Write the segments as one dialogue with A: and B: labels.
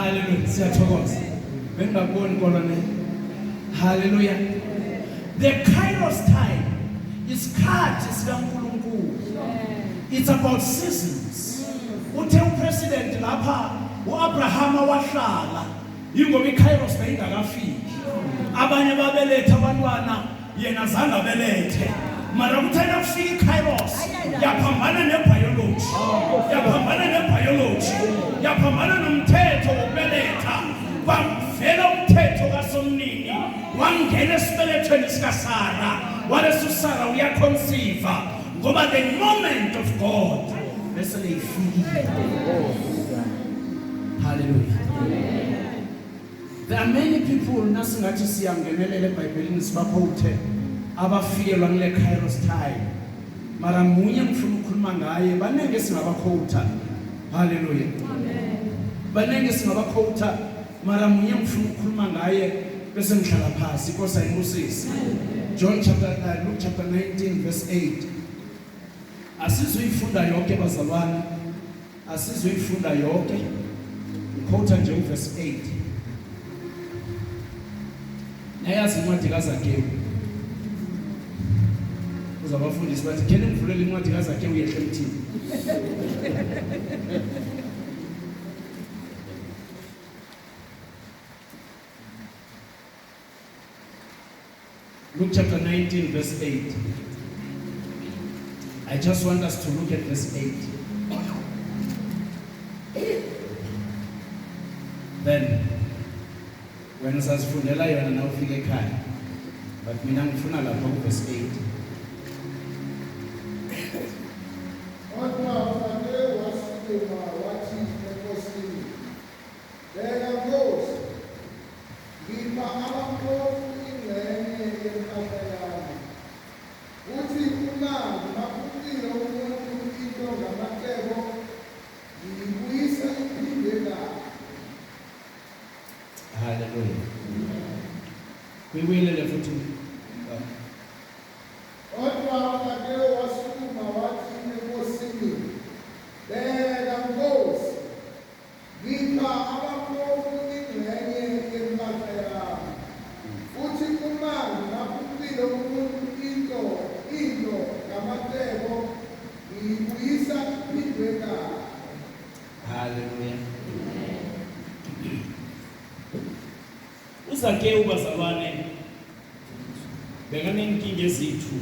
A: Hallelujah. Siyathokoza. Bengaboni kolone. Hallelujah. The Kairos time is khathi sikaNkulunkulu. It's about seasons. Uthe upresident lapha uAbraham wahlala ingoba iKairos beyingakafiki. Abanye babelethe abantwana yena zange abelethe. Mara kuthena kufika iKairos yaphambana nebiology. Yaphambana nebiology. Yaphambana nomthetho wokubeletha. Bavela umthetho kaSomnini wangena esibelethweni sikaSara. Waleso Sara uyaconceive ngoba the moment of God bese leyifikile. Hallelujah. There are many people nasingathi siyangenelela eBhayibhelini sibaphothe abafikelwa ngile Kairos time. Mara munye ngifuna ukukhuluma ngaye banenge singabakhotha. Hallelujah. Amen. Banenge singabakhotha mara munye ngifuna ukukhuluma ngaye bese ngihlala phansi Nkosi ayibusise. Luke chapter 19 verse 8. Asizoyifunda yonke bazalwane. Asizoyifunda yonke. Ngikhotha nje verse 8. Nayazi incwadi kaZakewu. Uzabafundisi bathi kene ngivulele incwadi kaZakewu yehle emthini. Luke chapter 19 verse 8. I just want us to look at verse 8. Then when usazifundela yona na ufike ekhaya, but mina ngifuna lapha ku verse 8. Hallelujah. We will let it to uZakewu bazalwane bekanenkinga ezithu.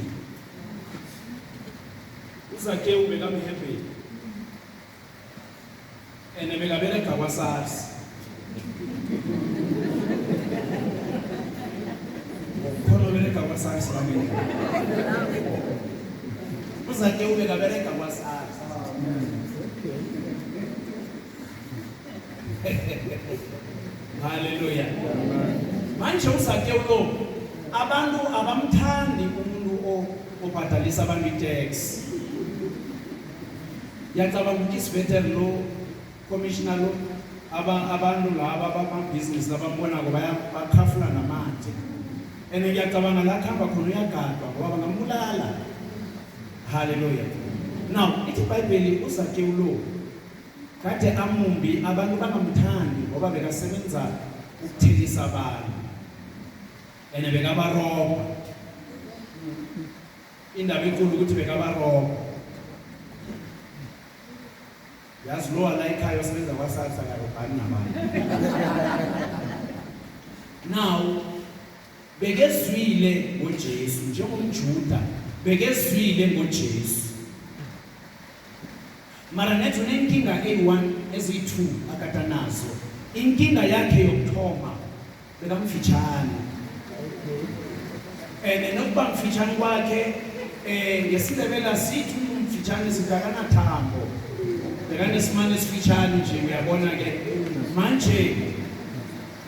A: uZakewu bekamhebhe ene bekabereka kwaSARS. Khona bereka kwaSARS bami. uZakewu bekabereka kwaSARS. Hallelujah. Manje uZakewu lo abantu abamthandi umuntu obhadalisa abantu itax. Yacabanga ukuthi isibeteri lo commissioner lo abantu laba abama-business labambona ngoba bakhafula namanzi. Ene ngiyacabanga la khamba khona uyagadwa ngoba bangambulala. Hallelujah. Now ithi iBhayibheli uZakewu lo kade amumbi abantu bangamthandi ngoba bekasebenza ukuthelisa abantu. Ene bekabaroba. Indaba enkulu ukuthi bekabaroba. Yazi lo ala ekhaya osebenza kwaSARS akarobhani nabantu. Now bekezwile ngoJesu njengomJuda, bekezwile ngoJesu. Mara nethu nenkinga eyi-1 eziyi-2 akatanazo. Inkinga yakhe yokuthoma bekamfitshane. Nokuba mfitshane kwakhe ngesiNdebele sithi umfitshane sidakana thambo. Bekanesimane esifitshane nje uyabona ke. Manje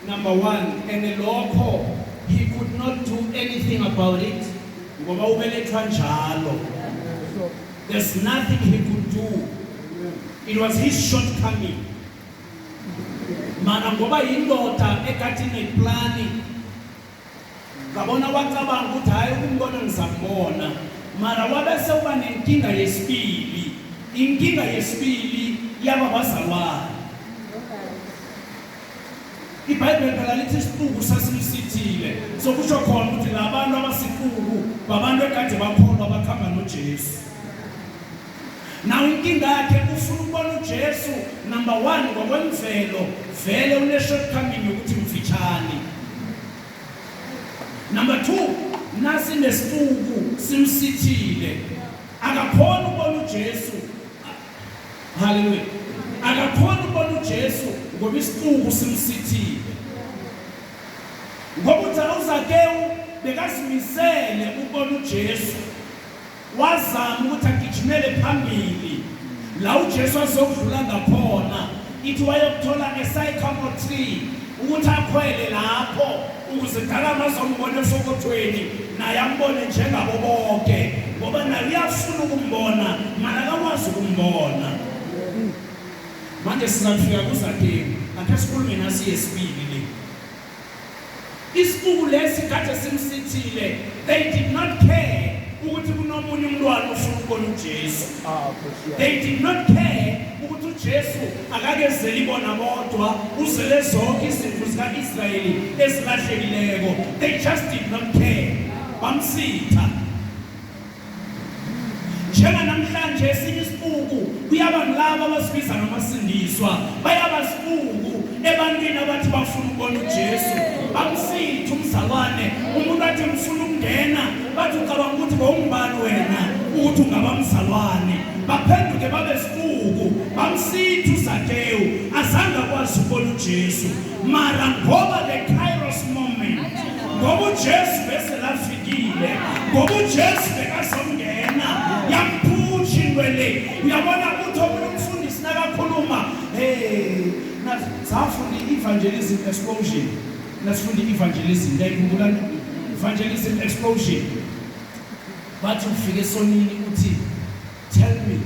A: number 1 lokho he could not do anything about it ngoba ubelethwa njalo. There's nothing he could do. It was his shortcoming. Mana ngoba indoda ekhathi neplani ngabona wacabanga ukuthi hayi ukumbona ngizambona mara wabese uba nenkinga yesibili. Inkinga yesibili yaba bazalwane. iBhayibheli phela lithi isiqubu sasimsithile sokusho khona ukuthi labantu abasiqubu babantu ekade bakholwa bakhamba noJesu. Now inkinga yakhe ufuna ukubona uJesu number 1 ngokwemvelo vele une shortcoming yokuthi mfitshane. Number 2 nasi nesiqubu simsithile akakhona ukubona uJesu. Hallelujah. Akakhona ukubona uJesu ngoba isiqubu simsithile. Ngoba uZakewu bekazimisele ukubona uJesu. Wazama ukuthi agijimele phambili la uJesu azokudlula ngakhona ithi wayokuthola esycamore tree ukuthi akhwele lapho ukuze dalama azombona esokothweni naye ambone njengabo bonke ngoba naye uyafuna ukumbona mana akakwazi ukumbona. Manje sizafika kuZakewu akhe sikhulume nasi yesibili le. Isiqubu lesi kade simsithile, they did not care ukuthi kunomunye umntwana ufuna ukubona uJesu. They did not care ukuthi uJesu akakezeli bona bodwa uzele zonke izimvu zika-Israyeli ezilahlekileko. They just did not care. Bamsitha. Njenga namhlanje esinye isiqubu kuyaba ngilabo abasibiza ngamasindiswa bayaba siqubu ebantwini abathi bafuna ukubona uJesu. Bamsitha umzalwane umuntu athi ngifuna ukungena bathi ucabanga ukuthi bowungibani wena ukuthi ungaba mzalwane. Baphenduke babe siqubu bamsitha uZakewu azange akwazi ukubona uJesu mara ngoba the Kairos moment ngoba uJesu bese lafikile ngoba uJesu bekazongena yamphutsha intwele. Uyabona ukuthi omunye umfundisi nakakhuluma nasafunda i-evangelism explosion nasifunda i-evangelism ngiyayikhumbula evangelism explosion bathi ufike esonini uthi tell me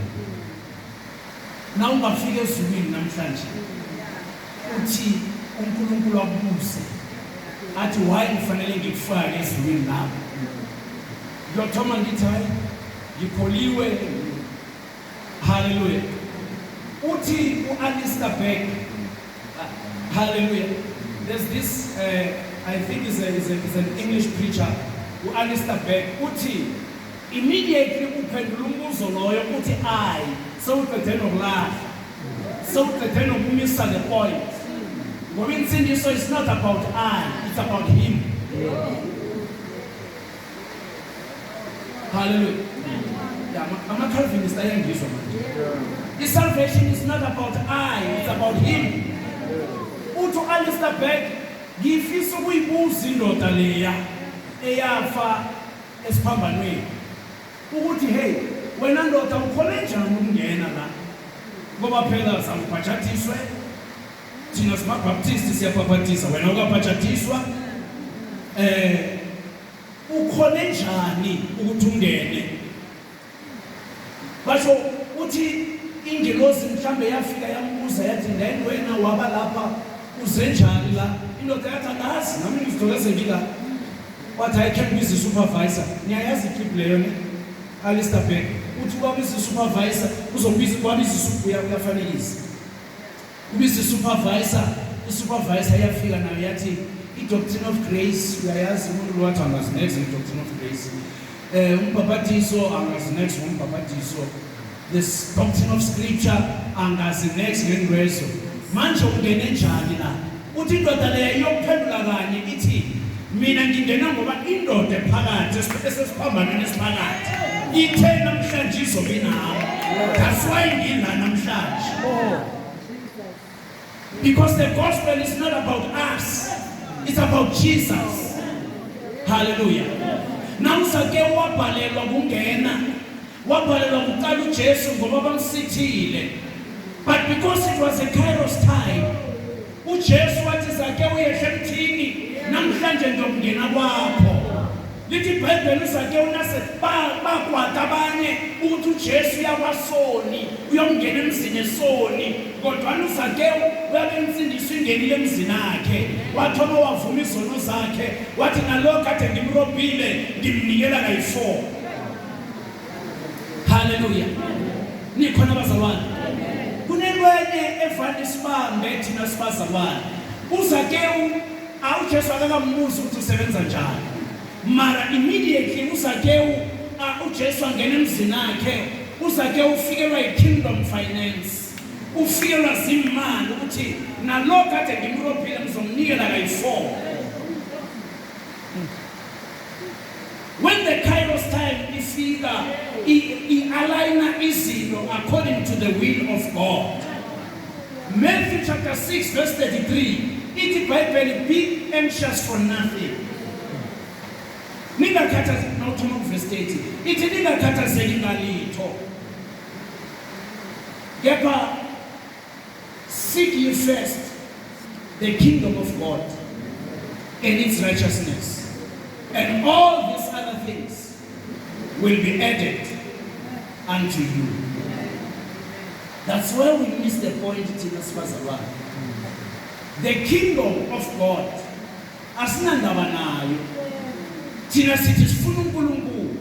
A: na ungafika ezulwini namhlanje uthi uNkulunkulu akubuze athi why kufanele ngikufake ezulwini lapho. Ngiyothoma ngithi hayi ngikholiwe. Hallelujah. Uthi uAlistair Begg. Hallelujah. There's this I think is an English preacher uAlistair Begg uthi immediately uphendula umbuzo loyo uthi I sewuqede nokulahla sewuqede nokumisa the point ngoba insindiso is not about I, it's about him. Hallelujah. Yeah, ama-Calvinist ayangizwa manje. Salvation is not about I, it's about him. Uthi uAlistair Begg ngifisa ukuyibuza indoda leya eyafa esiphambanweni ukuthi hey wena ndoda ukhona njani ukungena la ngoba phela samubhajatiswe thina simabaptisti siyabhapatisa wena ukabhajatiswa ukhona njani ukuthi ungene. Basho uthi ingelosi mhlambe yafika yambuza yathi ndeni wena waba lapha uzenjani la indoda yathi angazi nami ngizitokeze ngila wathi I can be the supervisor. Niyayazi clip leyo ne Alistair Begg uthi kwabiza supervisor uzobiza kwabiza uyafanelisa ubiza supervisor i-supervisor yafika nayo yathi i-doctrine of grace uyayazi umuntu wathi angazi next i-doctrine of grace umbhabhatiso angazi next umbhabhatiso this doctrine of scripture angazi next ngengreso manje ungene njani la uthi indoda leyo iyokuphendula kanye ithi mina ngingena ngoba indoda ephakathi esesiphambanweni esiphakathi ithe namhlanje izobinami. That's why ngila namhlanje. Because the gospel is not about us, it's about Jesus. Hallelujah. Now uZakewu wabhalelwa kungena wabhalelwa ukuqala uJesu ngoba bamsithile. But because it was a Kairos time uJesu wathi Zakewu yehle emthini namhlanje ngiyokungena kwakho. Lithi iBhayibheli uZakewu nase bakwata abanye ukuthi uJesu uyakwasoni uyongena emzini esoni kodwa uZakewu uyabe insindiswa ingenile emzini akhe wathoma wavuma izono zakhe wathi nalokho kade ngimrobhile ngimnikela kayi4. Hallelujah. Nikhona abazalwane kunelwenye evani sibambe thina sibazalwane uZakewu uJesu akakambuza ukuthi usebenza njani, mara immediately uZakewu uJesu angena emzini wakhe. uZakewu ufikelwa yi-kingdom finance, ufikelwa zimali ukuthi nalo kade ngimrophile ngizomnikela kayi-4. When the Kairos time ifika, i-aligna izinto according to the will of God. Matthew chapter 6 verse 33, ithi Bible, be anxious for nothing. Ningakhathazeki, now to verse 30, ithi ningakhathazeki ngalitho. Kepha seek ye first the kingdom of God and its righteousness, and all these other things will be added unto you. That's where we miss the point, Tina Spazala. The kingdom of God, asinandaba nayo. Tina sithi sifuna uNkulunkulu,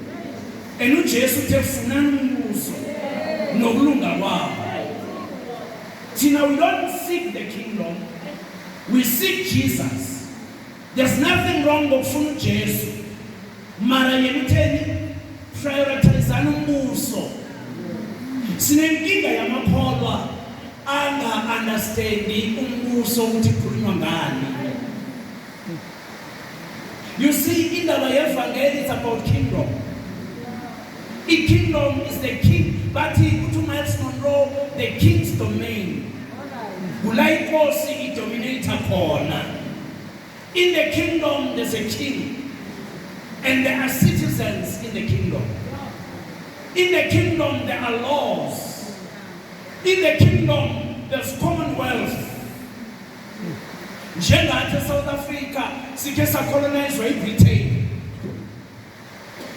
A: and uJesu uthe funani umbuso nokulunga kwakhe. Tina, we don't seek the kingdom, we seek Jesus. There's nothing wrong ngokufuna uJesu, mara yena utheni prioritizana umbuso. Sinenkinga yamakholwa anga understanding umbuso ukuthi kukhulunywa ngani. You see, indaba yevangeli is about kingdom. The kingdom is the king, but to Miles Monroe, the king's domain. Ulaikosi dominator corner. In the kingdom, there's a king, and there are citizens in the kingdom. In the kingdom, there are laws. In the kingdom, there's commonwealth. Njengathi South Africa sike sacolonized by Britain.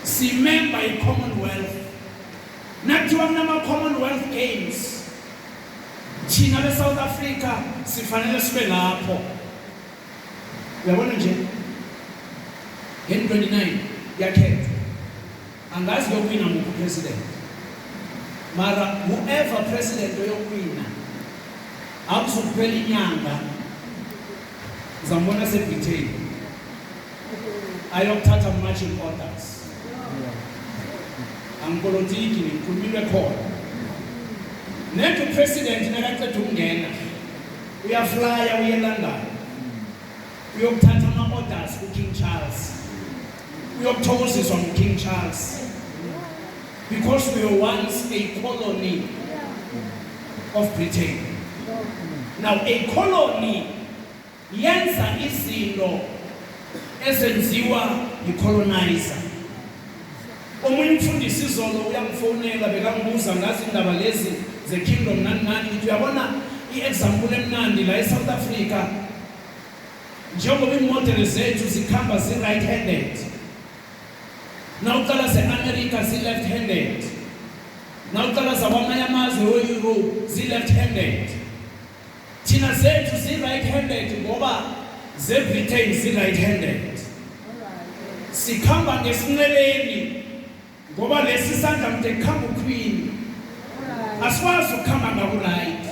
A: Simember i-Commonwealth. Nakuthiwa kunama-Commonwealth Games. Thina be-South Africa sifanele sibe lapho. Uyabona nje? Gen 29 yakhetha. Angazi yokuwina muphi president. Mara whoever president oyokuwina akuzokuphela inyanga zambona seBritain ayokuthatha marching orders. Angipolitiki ngikhulumile khona. Netho president nakaqeda ukungena uyaflya uye eLondon uyokuthatha ama-orders kuKing Charles, uyokuthokoziswa nguKing Charles, because we were once a colony of Britain. Now a colony yenza izinto ezenziwa yi-colonizer. Omunye umfundisi izolo uyangifonela bekangibuza ngazi indaba lezi ze-kingdom nani ngithi uyabona i-example emnandi la eSouth Africa, njengoba iimodeli zethu zikhamba zi-right-handed, nawuqala ze-America zi-left-handed, nawuqala zakwamanye amazwe we-Europe zi-left-handed. Thina zethu zi-right-handed ngoba ze-Britain zi-right-handed. Sikhamba ngesinceleni ngoba lesi sandla mde kukhamba uQueen. Asikwazi ukukhamba ngaku-right.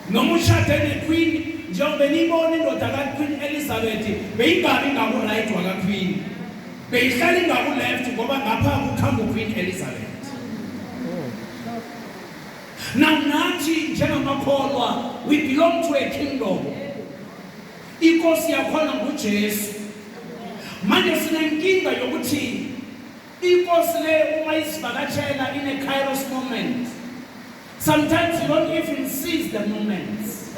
A: Noma ushade neQueen, njengoba niyibona indoda kaQueen Elizabeth beyingabi ngaku-right wakaQueen, beyihlala ingaku-left ngoba ngapha kukhamba uQueen Elizabeth. Now nathi njengamakholwa we belong to a kingdom. Inkosi yakhona nguJesu. Manje sinenkinga yokuthi inkosi le uma isivakashela in a Kairos moment, sometimes you don't even seize the moments.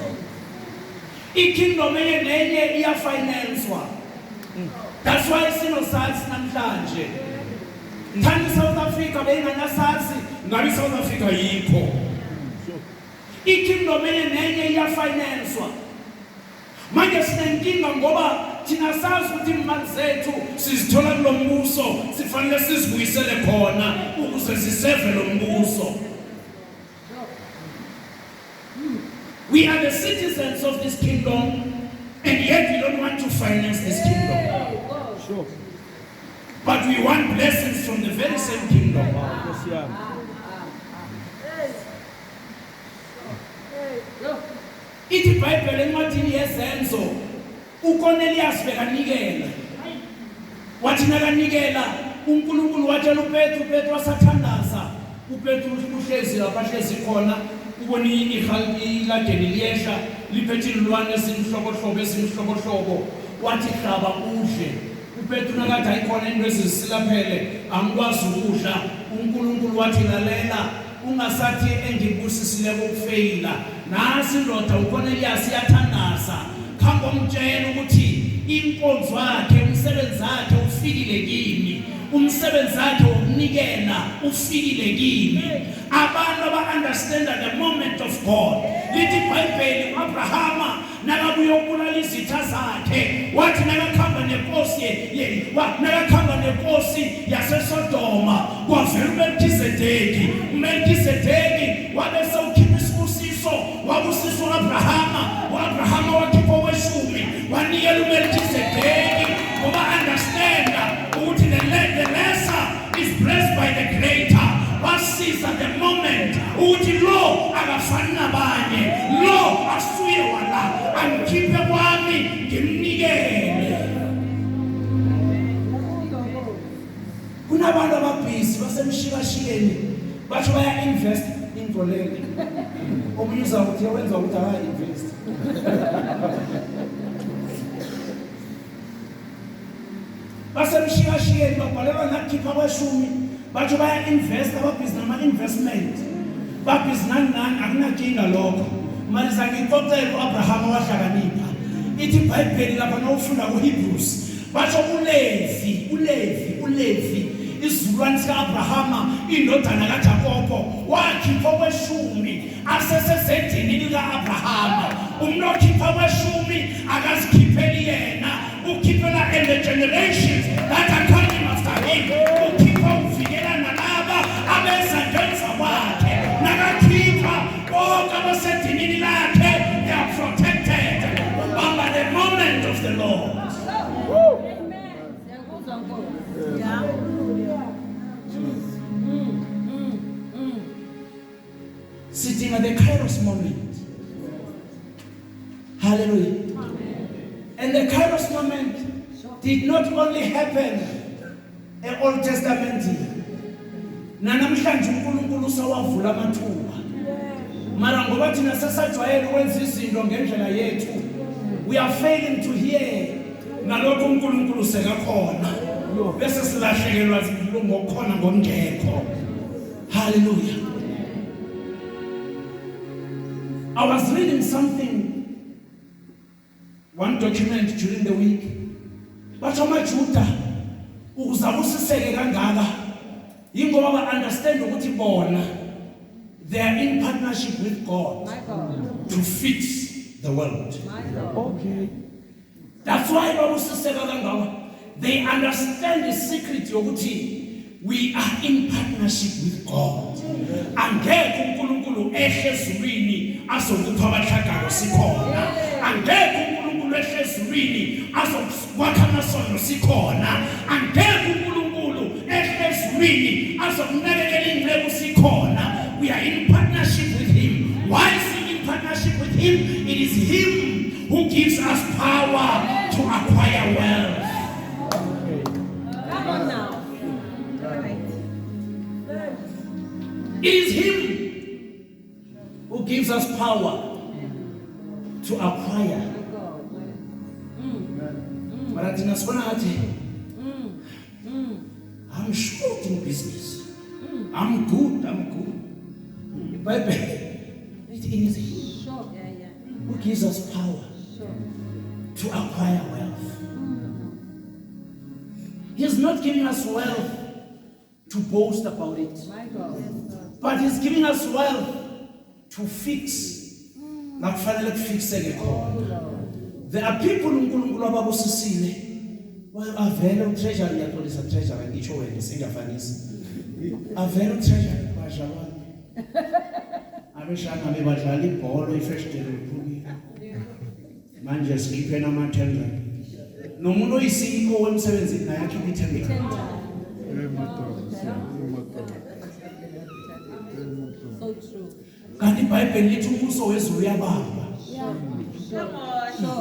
A: I-kingdom enye nenye iyafinanswa. That's why sinosazi namhlanje. Thani South Africa beyinganasazi ngabe South Africa yikho. I-kingdom enye nenye iyafinanswa. Manje sinenkinga ngoba thina sazi ukuthi imali zethu sizithola kulo mbuso sifanele sizibuyisele khona ukuze siseve lo mbuso. We are the citizens of this kingdom, and yet we don't want to finance this kingdom. Sure. But we want blessings from the very same kingdom. ithi iBhayibheli encwadini yezenzo uCornelius bekanikela wathi nakanikela uNkulunkulu watshela uPetru wasathandaza uPetru uhlezi lapha hlezi khona ubona iladeni liyehla liphethe ilwane ezimhlobohlobo wathi hlaba udle uPetru nakathi ayikhona into ezisilaphele angikwazi ukudla uNkulunkulu wathi lalela ungasathi engibusisile ukufeyila nasi indoda uCornelius yathandaza khamba umtshela ukuthi inkonzo yakhe umsebenzi wakhe ufikile kimi umsebenzi wakhe wokunikela ufikile kimi abantu aba-understand the moment of God lithi iBhayibheli uAbrahama nakabuye ukubulala izitha zakhe wathi nakakhamba nenkosi yaseSodoma kwavela uMelkisedeki wabese ukhipha isibusiso wabusisa uAbrahama wakhipha oweshumi wanikela uMelkisedeki ngoba understand ukuthi the lesser is blessed by the greater wasiza the moment ukuthi lo akafani nabanye lo asuye wala angikhiphe kwami ngimnikele kunabantu ababhizi basemshikashikeni bathi baya invest into leyo omunye uzawuthi wenza ukuthi aka invest basemshikashikeni babhalelwa nakukhipha kweshumi bathi baya invest ababhizi nama-investment babhizi nani akunakinga lokho mali zangikotela uAbrahama wahlakanipha ithi iBhayibheli lapha nawufunda kuHebrews bathi uLevi izulwane sikaAbrahama indodana kaJakobo wakhipha kweshumi asesezedini likaAbrahama umuntu okhipha kweshumi akazikhipheli yena ukhiphela and the generations that are coming after him ukhipha uvikela nalaba abeza ngenza kwakhe nakakhipha bonke abasedinini lakhe they are protected by the moment of the Lord. Sitting at the Kairos moment. Hallelujah. Amen. And the Kairos moment did not only happen in Old Testament. Nanamhlanje uNkulunkulu usawavula amathuba. Mara ngoba thina sasajwayele ukwenza izinto ngendlela yethu. We are failing to hear nalokho uNkulunkulu sekakhona. Bese silahlekelwa ngokukhona ngomngekho. Hallelujah. I was reading one document during the week. Bathi amaJuda ukuzabusiseke kangaka ingoba ba understand ukuthi bona they are in partnership with God to fix the world. Okay. That's why babusiseka kangaka. They understand the secret yokuthi we are in partnership with God. Angeke uNkulunkulu ehlezulwini azokupha abahlagalo sikhona. Angeke uNkulunkulu ehlezulwini azokwakha amasondo sikhona. Angeke uNkulunkulu ehlezulwini azokunakekela ingcebo sikhona. We are in partnership with him. Why is he in partnership with him? It is him who gives us power to acquire wealth. Come on now. It is him who gives us power to acquire. But I'm short in business. I'm good. The Bible, it is him who gives us power to acquire wealth. He's not giving us wealth to boast about it. But he's giving us wealth to fix. There are people uNkulunkulu ababusisile. Well, avele utreasure yatolisa treasure ngisho wena singafanisi. Avele utreasure bashaba. Abeshana bebadlala ibhola ifestival uphukile. Manje sikhiphe nama-tender. Nomuntu oyi-CEO wemsebenzini naye akhipha i-tender. So true. Kanti iBhayibheli lithi umbuso wezulu uyabamba.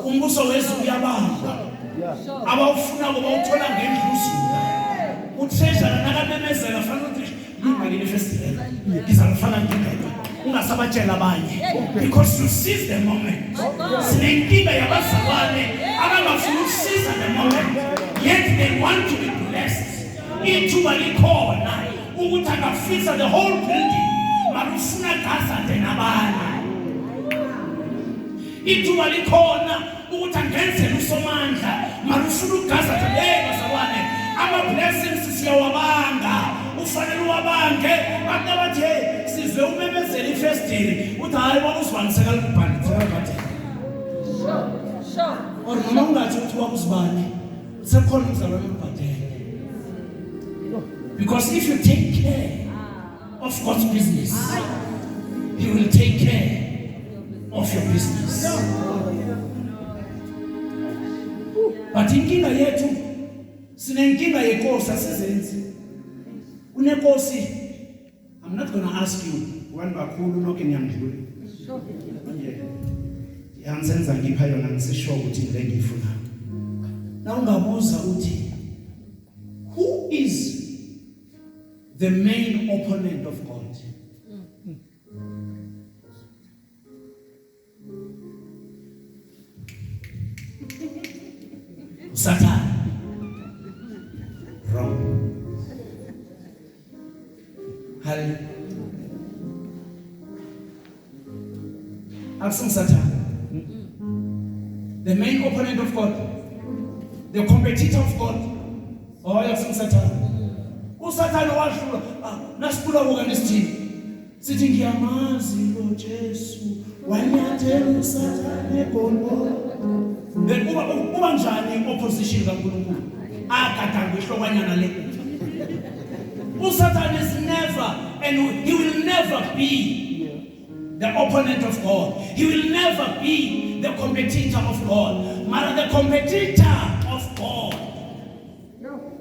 A: umbuso wezulu uyabamba abawufuna ukuthola ngendluzula utheshana nakamemezela fanele ukuthi imali festival ngizalifana ngingedwa ungasabatshela abanye because you seize the moment sinenkinga yabazalwane abangafuna ukusiza the moment yet they want to be blessed ithuba likhona ukuthi angafisa the whole building marufuna gaza nabanye ithuba likhona ukuthi angenzele usomandla marufuna ugaza bazalwane ama blessings siyawabanga ufanele uwabange abantu abathi hey sizwe umemezela ifirst day uthi hayi bona usibaniseka libhandi bathi sure or noma ungathi uthi wakuzibani sekhona umzalwane ubhadele because if you take care of God's business he will take care of your business but inkinga yethu sinenkinga yenkosi asizenzi unenkosi. I'm not going to ask you one bakhulu lokho ngiyamdlula yansenza ngipha yona ngisisho ukuthi ngile ngifuna na ungabuza uthi who is the main opponent of God? Satan. Wrong. Hallelujah. Absent Satan. The main opponent of God. The competitor of God. Oh, absent Satan. Satan washula. Nasikula ngokanisithi. Sithi ngiyamazi lo Jesu. Wanyathela Satan egondo. Then uba njani opposition kaNkulunkulu? Akatanga ihlokanyana le. Satan is never and he will never be the opponent of God. He will never be the competitor of God. Mara the competitor of God.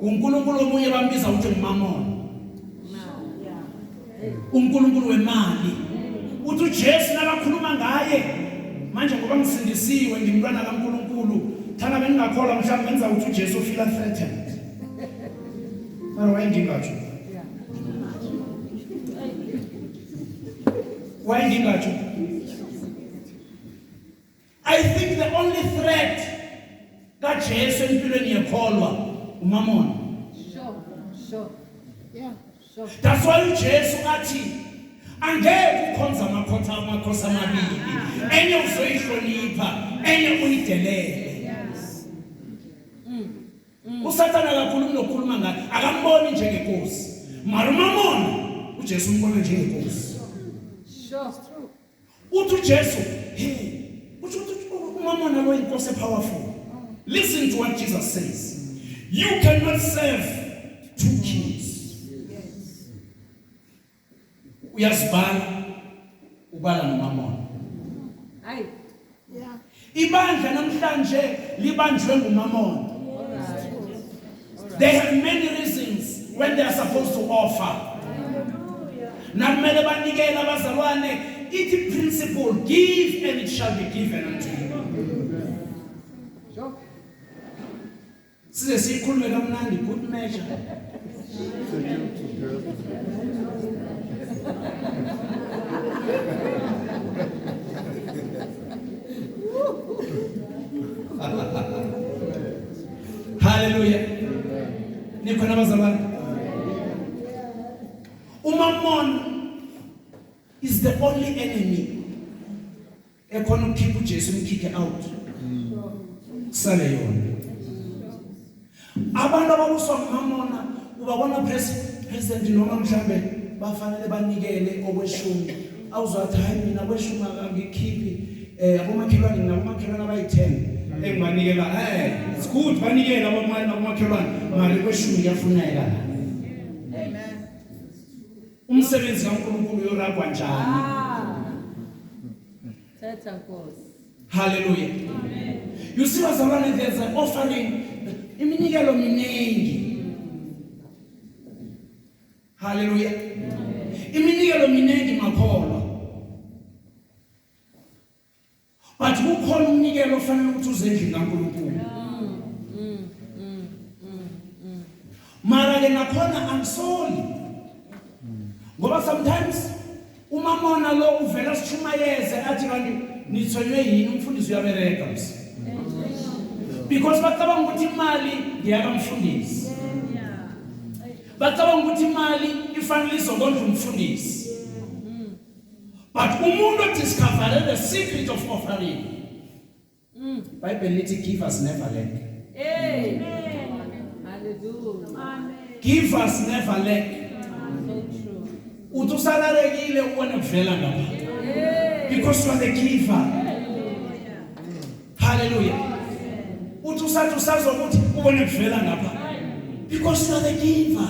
A: uNkulunkulu omunye bambiza uthi ngumamona. uNkulunkulu wemali. Uthi uJesu nabakhuluma ngaye manje ngoba ngisindisiwe ngimntwana kaNkulunkulu thana bengingakholwa mhlawumbe ngenza ukuthi uJesu ufila threatened. Mara wayengikatsho. Wayengikatsho. I think the only threat kaJesu empilweni yakholwa umamona.
B: Sure. Yeah, sure.
A: That's why uJesu athi angeke ukhonza amakhosi amabili. Enye uzoyihlonipha, enye uyidelele. Usathana kakhulu nokukhuluma ngaye, akamboni njengenkosi. Mara umamona uJesu umbona njengenkosi.
B: Sure, it's true.
A: Uthi uJesu, hey, uthi umamona lo inkosi powerful. Listen to what Jesus says. You cannot serve two kings.
B: Yes.
A: Uyazibala ubala nomamona.
B: Aye. Yeah.
A: Ibandla namhlanje libanjwe ngumamona.
B: Alright.
A: They have many reasons when they are supposed to offer. Namele banikele abazalwane ithi principle give and it shall be given unto you.
B: Sure.
A: Size sikhulume kamnandi good measure. Hallelujah. Nikhona abazalwane. Umamon is the only enemy ekhona ukukhipha uJesu umkhiphe out. Sale yona. Abantu ababuswa ngumamona ubabona president noma mhlambe bafanele banikele okweshumi. Awuzwathi hayi mina kweshumi angikhiphi abomakhelwane nabomakhelwane abayi10 engibanikela it's good banikele abomakhelwane mali kweshumi kuyafuneka. Umsebenzi kaNkulunkulu yoragwa njani?
B: Thetha Nkosi.
A: Hallelujah. Amen. You see bazalwane there's an offering iminikelo minengi. Hallelujah. Iminikelo minengi makholwa. But kukhona umnikelo ofanele ukuthi uze endlini kaNkulunkulu. Mara ke nakhona angisoli. Ngoba sometimes umamona lo uvela sishumayeze athi kanti nithonywe yini umfundisi uyabereka msi. Because bacabanga ukuthi imali ngiyakamfundisi. Bacabanga ukuthi imali ifanele izokondla umfundisi. But umuntu discovered the secret of offering. Bible lithi give us never lack.
B: Amen. Hallelujah. Amen.
A: Give us never lack.
B: So true.
A: Utusalarekile uone kuvela ngapha. Because you are the giver. Hallelujah. Utusathi usazokuthi ubone kuvela ngapha. Because you are the giver.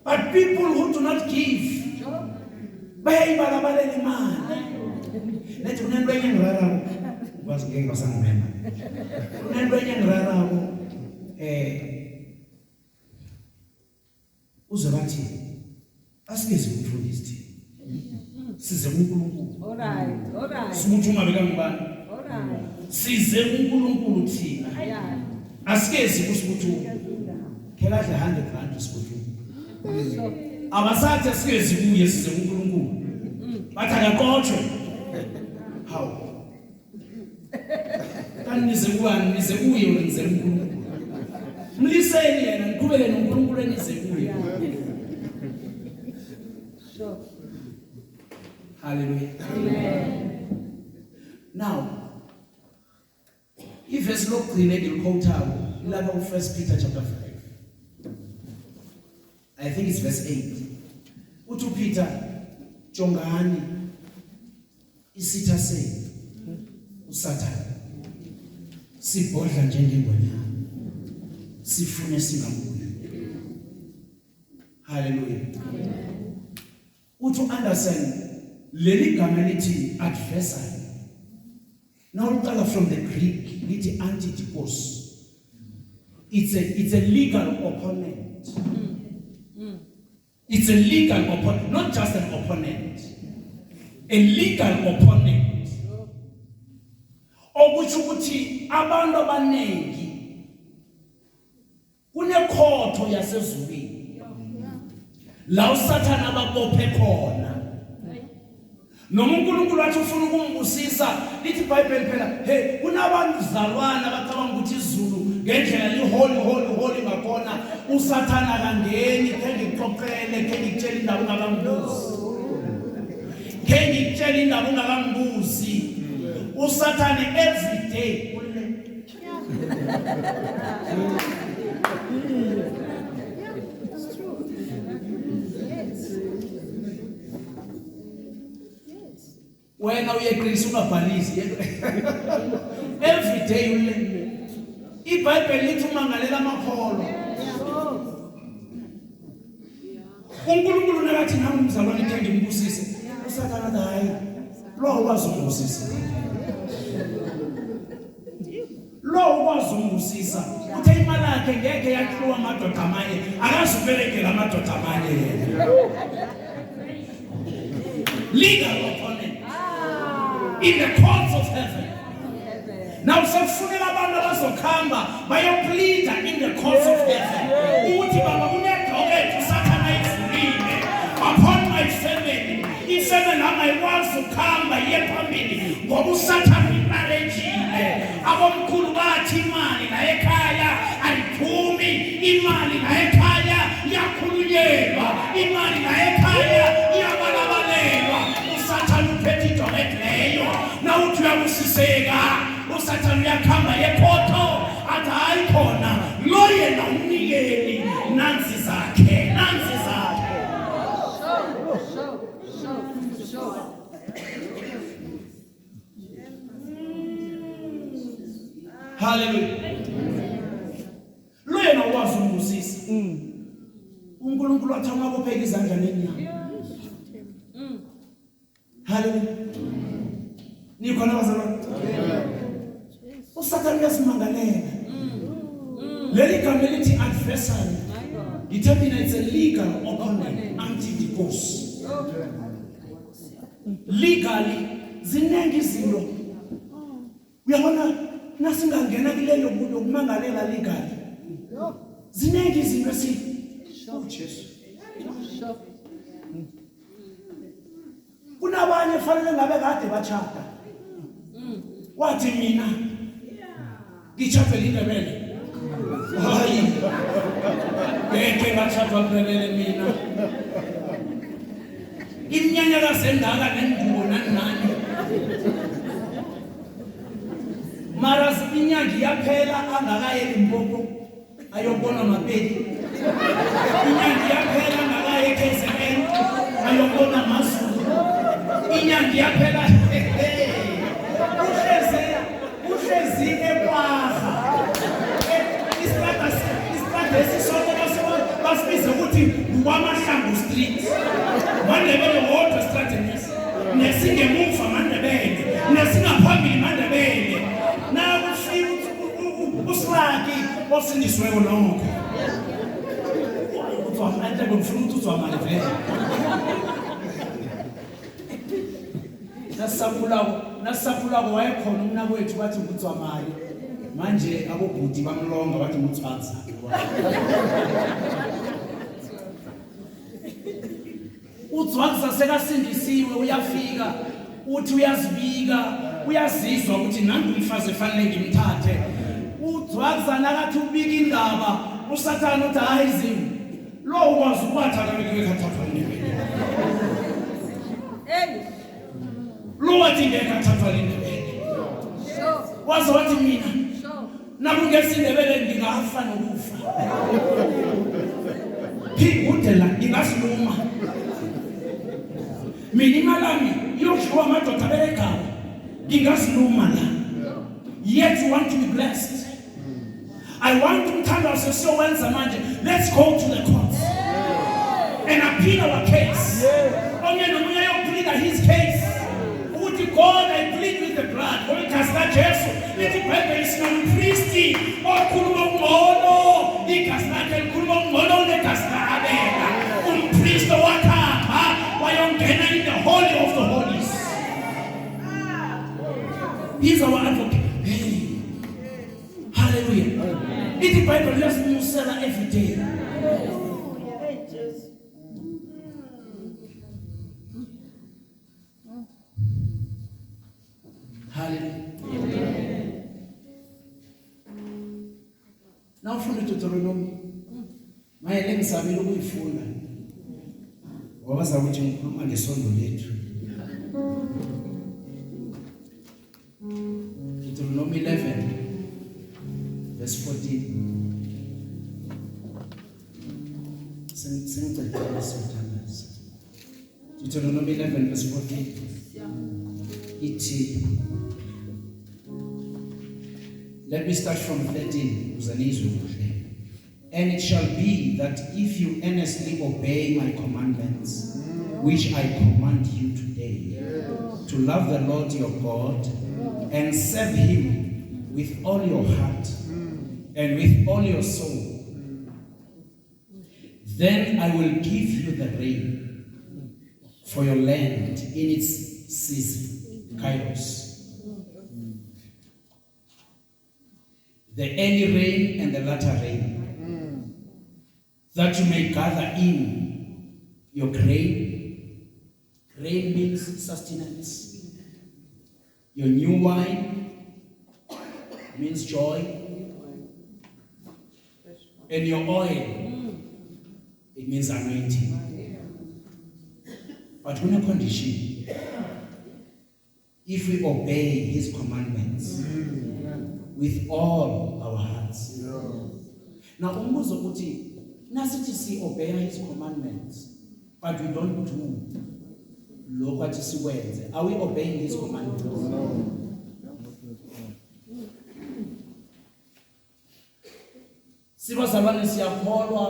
A: But people who do not give, bayayibalabalela imali. Lethi kunento enye ngirarako. Kwazi ngeke basangimema. Kunento enye ngirarako. Uzobathi asikeze umfundisi thina. Size kuNkulunkulu.
B: Alright.
A: Simuthi uma bekangibani.
B: Alright.
A: Size kuNkulunkulu thina.
B: Yeah.
A: Asikezi kusibuthu. Khela 100 rand sibuthu. Abasathi asikezi kuye size kuNkulunkulu. Bathi akaqotshwe. How? Kanize kuwani nize kuye nize kuNkulunkulu. Mliseni yena niqhubele noNkulunkulu enize kuye.
B: Sure.
A: Hallelujah.
B: Amen.
A: Now, if verse lokugcina engilikhothayo ilapha ku1 Peter chapter 5. I think it's verse 8. Uthi uPeter jongani isitha senu uSathane sibhodla njengengonyama sifune singabuyi. Hallelujah. Uthi understand leli gama lithi adversary. Now uqala from the Greek lithi antidikos. It's a legal opponent. It's a legal opponent, not just an opponent. A legal opponent. Okusho ukuthi abantu abanengi kunekhotho yasezulwini. La uSathane ababophe khona. Noma uNkulunkulu wathi ufuna ukumbusisa lithi iBhayibheli phela hey kunabantu zalwana abacabanga ukuthi izulu ngendlela liholy ngakona uSathane akangeni ke ngixoxele ke ngitshela indaba ungakambuzi ke ngitshela indaba ungakambuzi uSathane every day wena uyeqinisa ungabhalisi every day ulele iBhayibheli lithi umangalela amakholo uNkulunkulu nakathi nami umzalwane ke ngimbusise uSathane hayi lo ukwazi ukumbusisa uthe imali yakhe ngeke yakhiwa amadoda amanye akazuberekela amadoda amanye yena legal opponent in the courts of heaven. Now sekufuneka abantu abazokhamba bayopleada in the courts of heaven. Uthi baba kunedokethe uSathane ayivulile upon my family. Ifamily angayikwazi ukukhamba iye phambili ngoba uSathane imarejile. Abomkhulu bathi imali la ekhaya ayiphumi, imali la ekhaya iyakhulunyelwa, imali la ekhaya iyabalabalelwa. uSathane uphethe idokethe leyo. Na uthi uyabusiseka uSathane uyakhamba yekhotho athi hayi khona lo yena umnikeli nansi zakhe. Hallelujah. Lo yena wazi umbusisa. uNkulunkulu wathi amabopheka izandla nenyama. Hallelujah. Nikhona bazalwane? uSathane uyasimangalela. Leli gama lithi adversary. It's a legal opponent, antidikos. Legally zinengi izinto Uyabona nasingangena kuleyo muntu okumangalela legal. Ziningi izinto Jesu. Kunabanye fanele ngabe kade bachata. Wathi mina ngichathe indebele. Hayi. Ngeke ngachatha indebele mina. Iminyanya kasendala nendubo nani. Mara inyanga iyaphela angakaye Limpopo ayobona mapedi. Inyanga iyaphela angakaye KZN ayobona Mazulu. Inyanga iyaphela uhlezi ePaga. Isihlahla esisodwa basibiza ukuthi ukwamahlangu street. Mandebele wodwa strategies. Nesingemuva Mandebele, nesingaphambili Mandebele. Na ufika usilaki osindisweko nokho. Uthwamanje ngifuna ukuthi uthwamanje vele. Nasapulako wayekhona umnakwethu bathi uthwamanje. Manje abobhuti bamlonga bathi uthwanza. Uthwanza sekasindisiwe uyafika uthi uyazibika uyazizwa ukuthi nangu umfazi efanele ngimthathe. Uthwanza nakathi ubika indaba usathana uthi hayi izimo lo ukwazi ukwathi akabeke kathathwa indebele. Lo wathi ngeke kathathwa indebele. Wazi wathi mina nakungesindebele ngingafa nokufa. Phindela ngingasiluma. Mina imalami yokhiwa amadoda abelekhayo ngingasiluma la. Yet you want to be blessed. I want to umthandazo siyowenza manje. Let's go to the courts and appeal our case. Onye nomunye yokuplead his case. Ukuthi God, I plead with the blood. Because that Jesu lithi Bible isinompristi okhuluma ngcono. Igazi lakhe likhuluma ngcono negazi lakaBela. Umpristi wakhamba wayongena in the holy of the holies. He's our advocate. Hey. Hallelujah. Ithi Bible liyasimusela every day. Hallelujah. Now from the Deuteronomy. Mayele ngisabile ukuyifunda. Ngoba sakuthi ngikhuluma ngesondo lethu. Deuteronomy 11 verse 14. Deuteronomy 11 verse 14. Let me start from 13. And it shall be that if you earnestly obey my commandments, which I command you today, to love the Lord your God and serve him with all your heart and with all your soul, then I will give you the rain for your land in its season, Kairos. The early rain and the latter rain, that you may gather in your grain. Grain means sustenance. Your new wine means joy. And your oil, it means anointing. But on a condition, if we obey his commandments with all our hearts. Now, umbuzo ukuthi nasithi si obey his commandments, but we don't do lokho athi sikwenze. Are we obeying his commandments? No. Sibazalwane siyakholwa,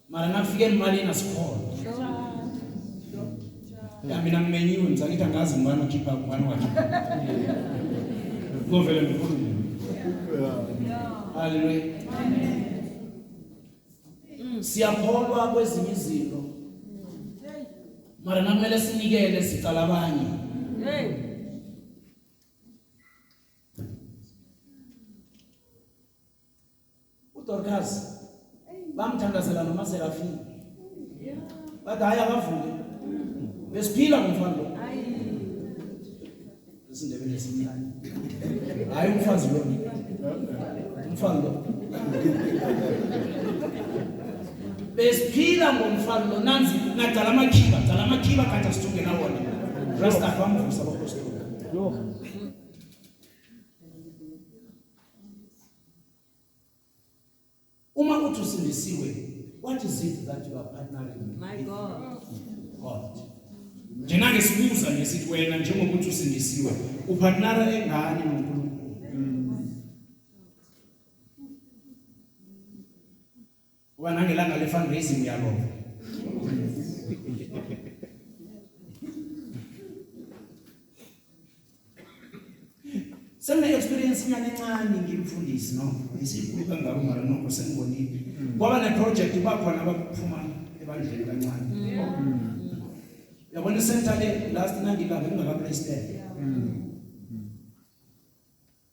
A: mara nafike emalini asikholwa. Mina ngimenyiwe ngizakithi angazi ngibani okhipha ngubani wakhipha. Govele ngikhulume. Hallelujah. Siyakholwa kwezinye izinto. Mara namele sinikele sicala abanye. Dorcas bamthandazela noma selafika bathi hayi akavuke besiphila ngomfana lo isindebele simncane hayi umfazi lo umfana lo besiphila ngomfana lo nanzi ngadala amakhiba kade sithungena wona rasta bamvusa abapostoli uma uthi usindisiwe, what is it that you are partnering
B: My
A: with
B: God.
A: God? Njena ngesibuza ngesithi wena njengokuthi usindisiwe upartnera engani noNkulunkulu? Wana ngelanga le fundraising yalo. Sena experience nyane encane ngimfundisi no isikhulu kangako mara nokho sengibonile kwaba ne project bakhona abaphuma ebandleni kancane yabona center le last nangilanga ngingaka president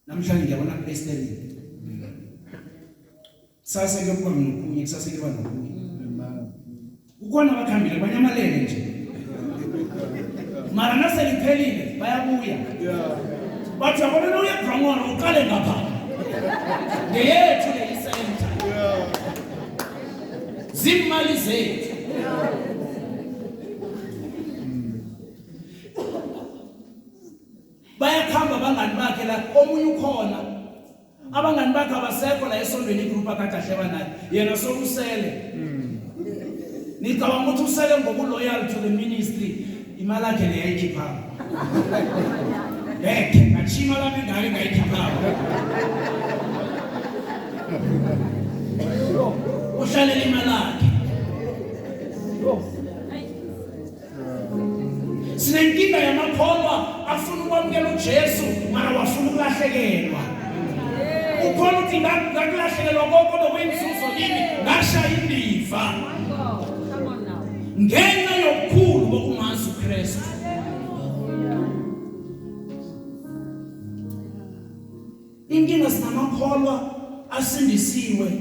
A: namhlanje ngiyabona president sasa ke kuba nokunye kusase ke banokunye ukhona abakhambile abanyamalele nje mara naseliphelile bayabuya bathi yabona uyabhangona uqale ngapha ngeyethu le center zimali zethu bayakhamba abangani bakhe la omunye ukhona abangani bakhe abasekho la esondweni igroup akade ahleba nayo yena sokusele nicabanga ukuthi usele ngokuloyal to the ministry imali yakhe leyayikhipha ngeke ngachima lami ngake ngayikhipha uhlalela imali yakhe sinenkinga yamakholwa afuna ukwamukela uJesu mara wafuna ukulahlekelwa ukhona uthi ngakulahlekelwa konke lokwenzuzo yini ngashaya indiva
B: Come on now.
A: ngenxa yokukhulu bokumazi uKristu inkinga sinamakholwa asindisiwe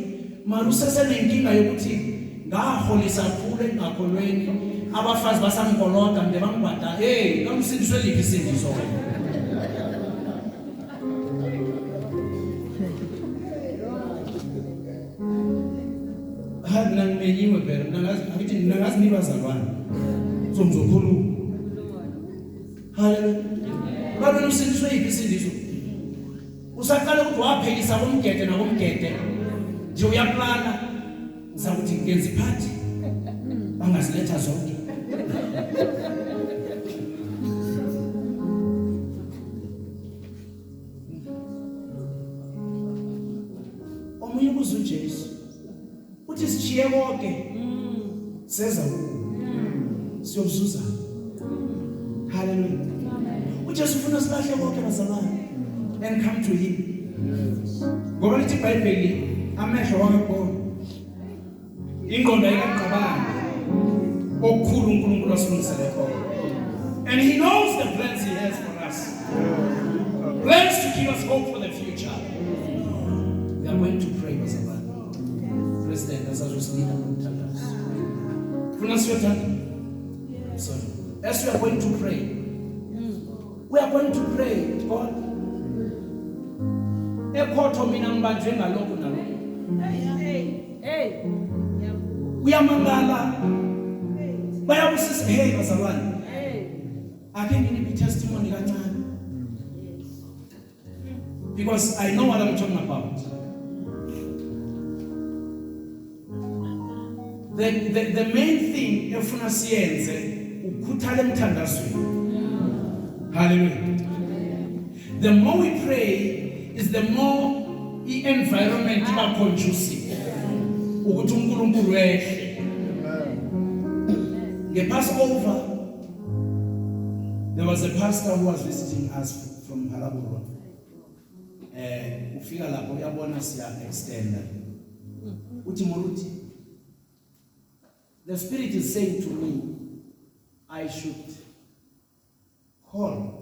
A: mara usesenenkinga yokuthi ngaholisa kakhulu engakholweni abafazi basamgoloda mde bangibada hey kamsindiswe liphi isindiso ha mina ngimenyiwe phela mina ngazi nibazalwane so ngizokhuluma haleluya babe usindiswe yiphi isindiso usaqala ukuthi waphelisa komgede nakomgede nje uyaplana ngizakuthi ngenza iphathi bangaziletha zonke omunye ubuza uJesu uthi sichiye konke seza siyozuza haleluya uJesu ufuna silahle konke bazalwane and come to him ngoba lithi iBhayibheli amehlo wakubona ingqondo ayikaqabanga okukhulu uNkulunkulu asilungisele khona and he knows the plans he has for us plans to give us hope for the future. We are going to pray bazalwane president asazosinina nomthandazo funa siyothanda sorry as we are going to pray we are going to pray God ekhotho mina ngibanjwe ngalokho nalokho
B: Hey.
A: uyamangala bayabusisa hey bazalwane
B: Hey.
A: ake nginiphi testimony kancane because I know what I'm talking about. The main thing efuna siyenze ukukhuthala emthandazweni. Hallelujah. The more we pray is the more the environment iba conducive ukuthi uNkulunkulu wehle. Nge-Passover there was a pastor who was visiting us from Halaburo. Ufika lapho uyabona siya extender. Uthi Moruti, the Spirit is saying to me I should call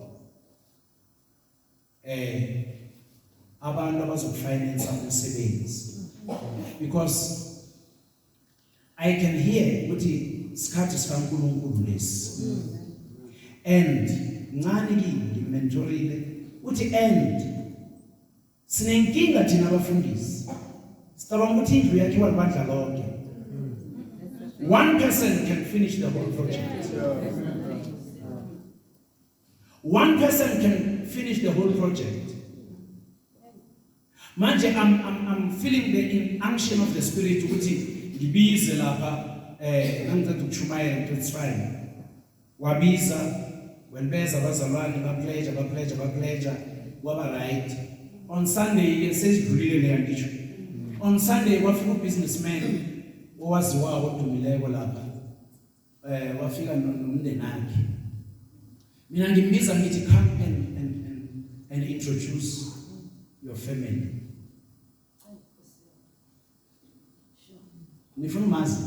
A: abantu abazofinance umsebenzi because I can hear ukuthi isikhathi sikaNkulunkulu lesi. And ncane kimi ngimentorile uthi and sinenkinga thina abafundisi. Sicabanga ukuthi indlu yakhiwa libandla lonke. One person can finish the whole project. One person can finish the whole project. Manje I'm feeling the unction of the spirit ukuthi ngibize lapha ngicela ukuchumayela it's fine. Wabiza wenbeza abazalwane bapledge waba right. On Sunday sesidlulile le ngisho. On Sunday wafika ubusinessman owaziwa odumileko lapha. Wafika nomndeni wakhe. Mina ngimbiza ngithi come and introduce your family. Nifuna mazi.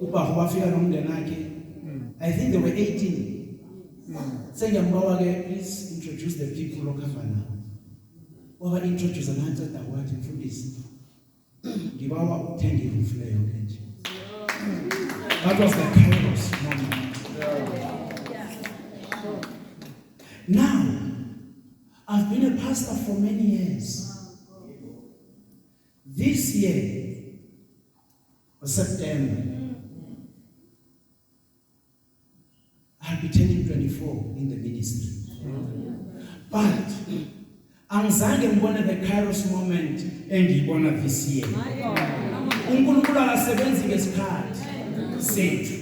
A: Ubaho wafika nomndeni wakhe. I think they were 18. Sengiyambawa ke please introduce the people okhamba nabo. Waba introduce nanceda wathi mfundisi. Ngibawa ukuthenga iroof leyo nje. That was the Kairos moment. Now, I've been a pastor for many years. This year, September, I'll be turning 24 in the ministry. But angizange ngibone the Kairos moment engiyibona this year. uNkulunkulu akasebenzi ngesikhathi sethu.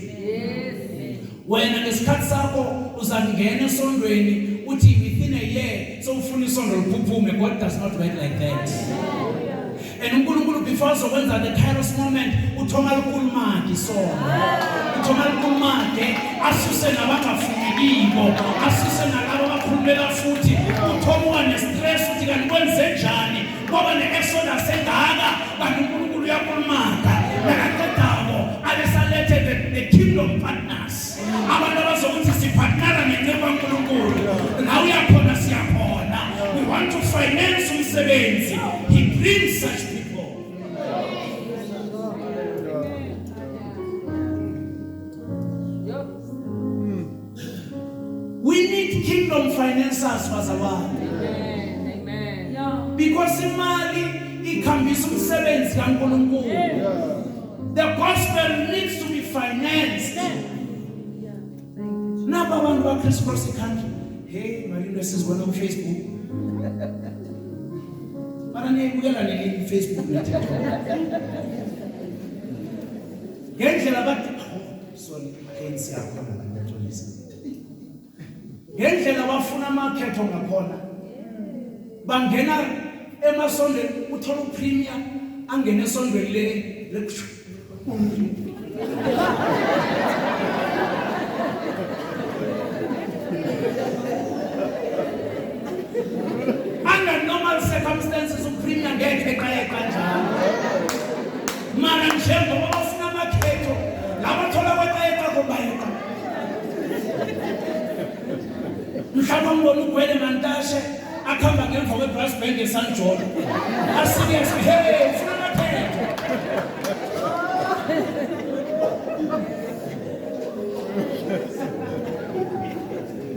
A: Wena ngesikhathi sakho uzangena esondweni uthi within a year so ufuna isondo liphuphume. God does not work like that. And uNkulunkulu before sokwenza the Kairos moment uthoma ukukhuluma isondo. Uthoma ukukhuluma asuse nabangafunekiko, asuse nalabo abakhulumela futhi uthoma nestress uthi kanti kwenze njani ngoba neexodus engaka kanti uNkulunkulu uyakhuluma nakaqedako abesalethe the kingdom partners abantu abazokuthi sipartnera nenceku kaNkulunkulu nawe uyakhona siyakhona. We want to finance umsebenzi. He brings such people. We need kingdom financiers bazalwane.
B: Amen. Yeah.
A: Because imali ikhambisa umsebenzi kaNkulunkulu. The gospel needs to be financed. Naba abantu ba Christ Cross country. Hey, malilo sizibona ku Facebook. Mara niyibukela nini Facebook na TikTok. Ngendlela bathi sorry, ANC yakhona la ngiyatholisa. Ngendlela bafuna amakhetho ngakhona. Bangena emasondweni uthola upremium angena esondweni le under normal circumstances upremium ngeke eqaye kanjalo. Mara njengoba bafuna amakhetho labathola kweqayeqa kubayeka. Mhlawumbe ngibona uGwele Mantashe akhamba ngemva kwebrass band eSanjolo. Asirious hey ufuna amakhetho.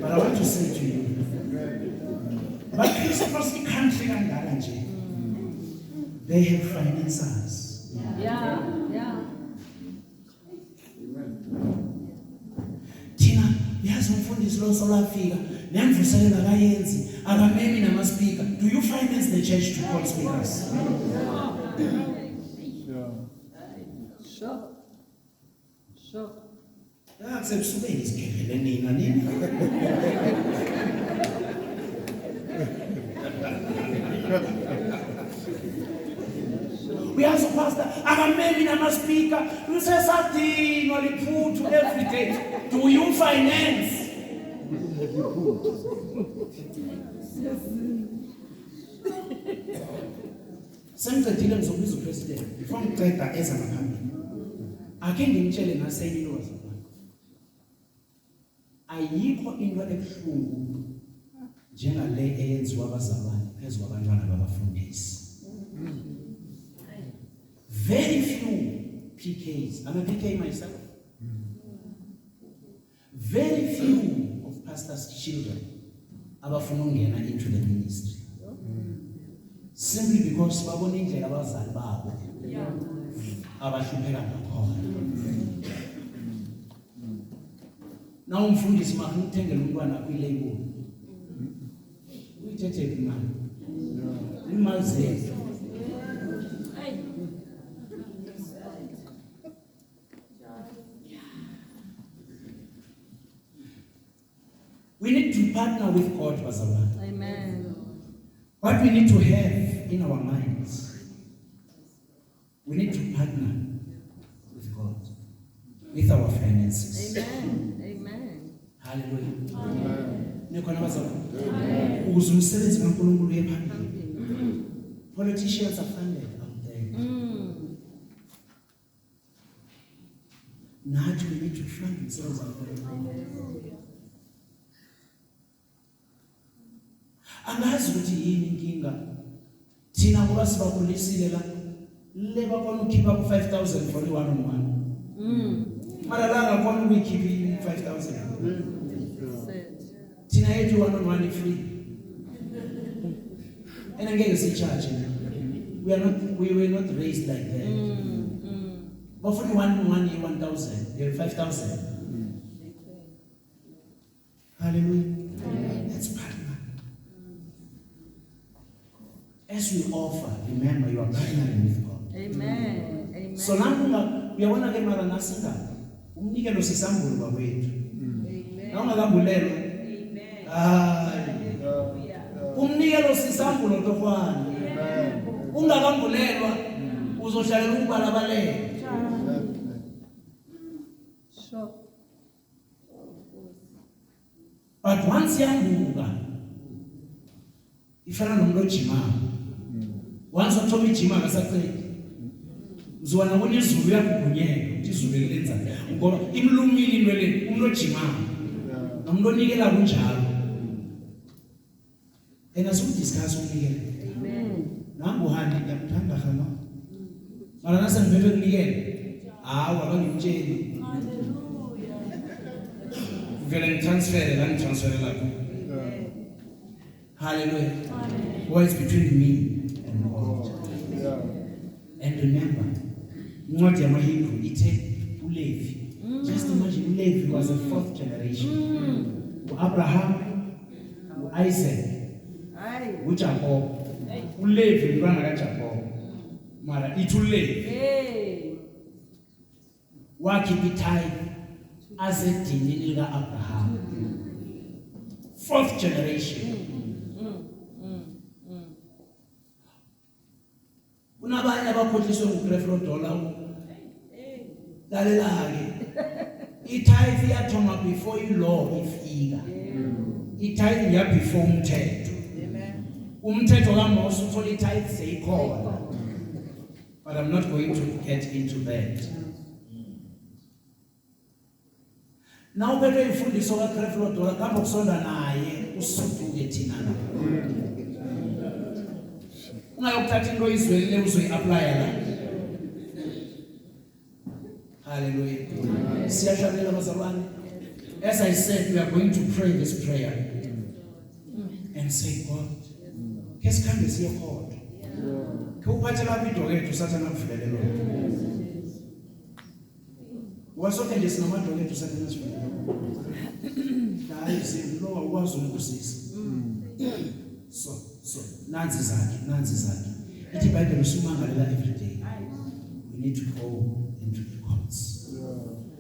A: But I want to say to you, but Christ Cross country kangaka nje, they have financiers.
B: Yeah.
A: Thina yazi umfundisi lo solafika nemvuselelo akayenzi akamemi nama-speaker. Do you finance the church to call speakers?
B: Sure.
A: Akusebusubeni isigekele nina. Uyazi pastor akamemi nama-speaker lusesadinwa liphuthu every day. Do you finance? Semcedile ngizobiza upresident before ngiceda eza ngaphambili. Ake ngimtshele ngasenye into wazalwane. Ayikho into ebuhlungu njengale eyenziwa abazalwane phezu kwabantwana babafundisi. Very few PKs. I'm a PK myself. Very few of pastors' children abafuna ukungena into the ministry. Simply because babona indlela abazali babo abahlupheka ngakhona. Now umfundisi makuthengele umntwana kwilabel. Uyithethe imali. Imali zethu. We need to partner with God, Bazalwane.
B: Amen.
A: What we need to have in our minds, we need to partner with God, with our finances.
B: Amen. Amen.
A: Hallelujah.
B: Amen.
A: Amen. Uzumsebenzi kaNkulunkulu ephambili. Politicians are funded out there. Nathi we need to fund themselves out there. Angazi ukuthi yini inkinga thina kuba sibakhulisile la leba khona ukhipha ku 5,000 for one on one. Mara la ngakhona ukuyikhipha 5,000. Thina yethu one on one free. And ngeke sicharge. We were not raised like that. But for one on one 1,000, 5,000. Hallelujah. That's partner. As we offer, remember you are partnering with God.
B: Amen. Amen.
A: So now uyabona ke mara nasinga umnikelo sisambulo bakwethu.
B: Amen.
A: Na ungakambulelwa.
B: Amen.
A: Umnikelo sisambulo tofana. Ungakambulelwa uzohlalela ukubalabalela.
B: Sure.
A: But once yambuka ifana nomuntu ojima. Once uthoba ijima akasaqedi. Uzwana bona izulu yakugunyeka, ukuthi izulu lenza. Ngoba imlungile into le umuntu ojima. Nomuntu onikela kunjalo. Asukudiscuss ukunikela.
B: Amen.
A: Nangu hani ngiyamthanda khama. Mara nase ngibethe ukunikela. Hawu abangimtsheli. Hallelujah. Vele ngitransfer la ngitransfer lapho. Hallelujah. What is between me and God? And remember, incwadi yamaHebrew ithe uLevi. Just imagine uLevi was a fourth generation. Abraham, Isaac, uJacob. uLevi umntwana kaJacob. Mara ithi uLevi wakhipha itithe azedinini lika Abraham. Fourth generation. Unabanye abakhohliswe nguCreflo Dollar. Lalela ke. Itithe iyathoma before ilaw ifika. Itithe ya before umthetho. Amen. Umthetho kaMose uthola itithe seyikhona. But I'm not going to get into that. Now bebe imfundiso kaCreflo Dollar kamba kusonda naye usuduke thina la. Ungayokuthatha into izweli le uzoyi-apply la. Hallelujah. Siyahlabelela bazalwane. As I said, we are going to pray this prayer and say, God, ke sikhambe siye khona. Ke uphathe lapha idokethu sathana kuvulele lona. Wasokhe nje sinamadokethu sathana sivulele. Hayi simlo awukwazi ukusisa. So nanzi zakhe. Ithi iBhayibheli usumangalela every day. We need to go into the courts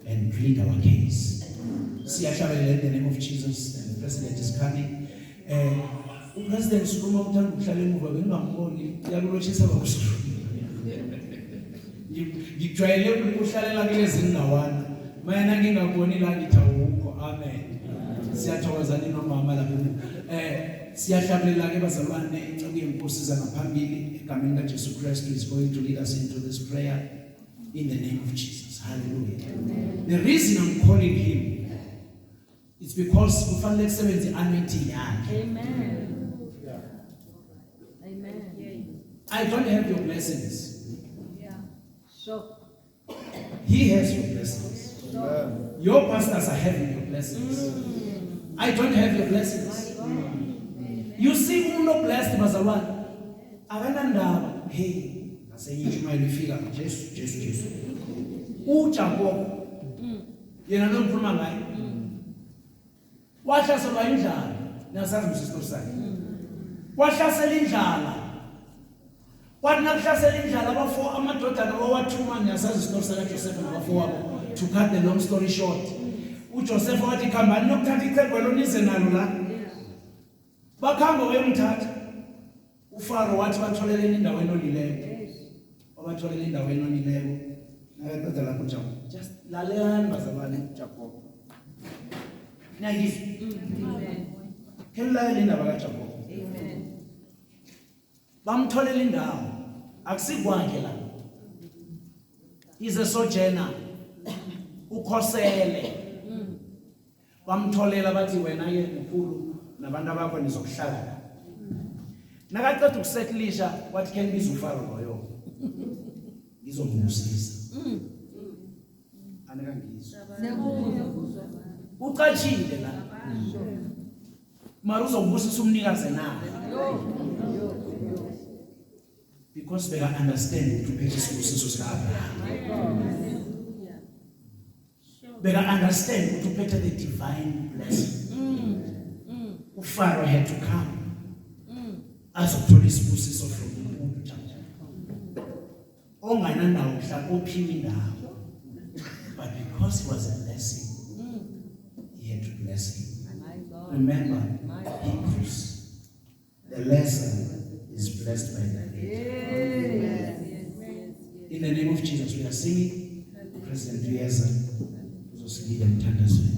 A: and plead our case. Siyahlabelela in the name of Jesus, and the president is coming. President Zuma uthanda ukuhlala emuva bengamboni yakulochisa bakusikhulu. Ngijwayele ukuhlalela kulezi ndawana. Mayana ngingaboni la ngithawukho. Amen. Siyathokoza nomama lapho. Siyahlabelela ke bazalwane inceke yenkosi zangaphambili egameni kaJesu Kristu is going to lead us into this prayer in the name of Jesus. Hallelujah. Amen. The reason I'm calling him It's because kufanele kusebenze anointing yakhe.
B: Amen.
A: Yeah.
B: Amen.
A: I don't have your blessings.
B: Yeah. Sure.
A: He has your blessings.
B: Sure.
A: Your pastors are having your blessings. I don't have your blessings. You see, uno blessed bazalwane. Akanandaba. Hey, aseyishmayile ifika Jesu. uJakob yena nomkhuluma ngaye wahlaselwa indlala nasazi umsisitori sakhe wahlasela indlala kwathi nakuhlasela indlala abafo amadodana wawathuma nasazi isitori sakhe Joseph nabafowabo to cut the long story short uJoseph wathi khambani nokuthatha icebo nize nalo la bakhamba wemthatha uFaro wathi batholele indawo enolileyo wabatholele indawo enolileyo naqeda lapho Jacob just lalelani bazalwane Jacob nayizwa
B: Amen.
A: kelalela indaba kaJacob
B: Amen.
A: bamtholela indawo akusikwakhe la ize sojourner ukhosele bamtholela bathi wena ke mkhulu nabantu abakho nizokuhlala la nakaqeda ukusettlisha wathi ke ngibiza uFaro loyo ngizomubusisa anekangizwa ucatshile la mara uzokubusisa umnikazi na because they can understand to pay isibusiso sikaAbraham they can understand to pay the divine blessing uFaro had to come azokuthola isibusiso from umuntu onganandawo mhlawumbe ophiwe indawo but because he was a blessing he had to bless him. Remember Hebrews, the lesson is blessed by the Lord. In the name of Jesus we are singing President Riesa uzosilead emthandazweni.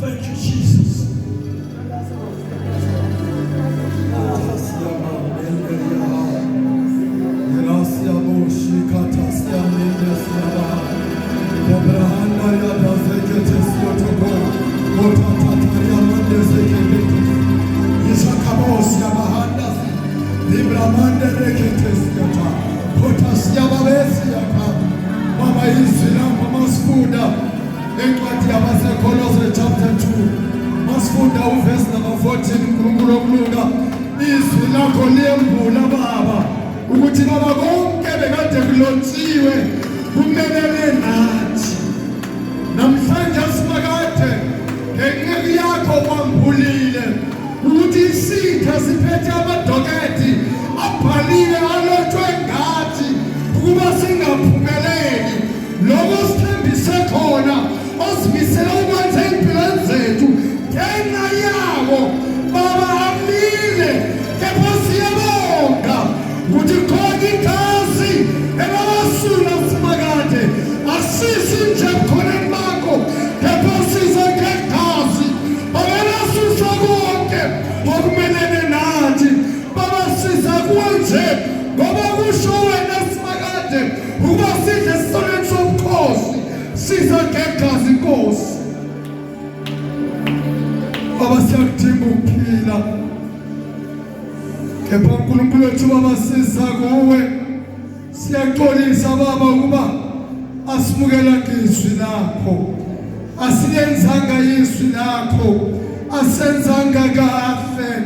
A: Thank you, Jesus. Chapter 2, masifunda uverse number 14 uNkulunkulu omlunga izwi lakho liyembula baba ukuthi baba konke bekade kulotshiwe kumelene nathi namhlanje simakade ngenqeki yakho kwambulile ukuthi isitha siphethe amadoketi abhaliwe alotshwe ngathi ukuba singaphumeleli lokho sithembise khona osimisela ukwenza impilo zethu ngenxa yabo baba amile kepha siyabonga ukuthi khona igazi elawasula simakade asisi nje khona bakho kepha siza ngegazi baba lasusa konke okumelene nathi baba siza kwenze ngoba kusho wena simakade ukuba sidle isonelo sobukhosi siza ngegazi Nkosi. Baba
C: siyakudinga ukuphila. Kepha uNkulunkulu wethu Baba siza kuwe. Siyaxolisa Baba ukuba asimukela izwi lakho. Asiyenzanga izwi lakho. Asenzanga kahle.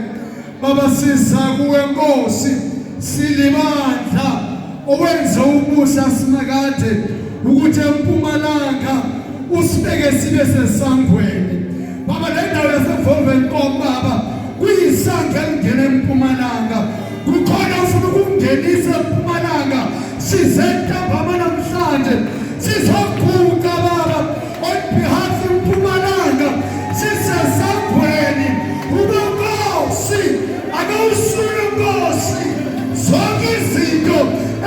C: Baba siza kuwe Nkosi. Silibandla owenza ubusa simakade ukuthi eMpumalanga usibeke sibe sesangweni. Baba le ndawo yaseVolvenkom Baba kuyisanga elingena eMpumalanga. Kukhona ufuna ukungenisa eMpumalanga. Sizentamba namhlanje sizoguqa Baba on behalf of Mpumalanga. Sisesangweni uNkosi akawusule Nkosi. Zonke izinto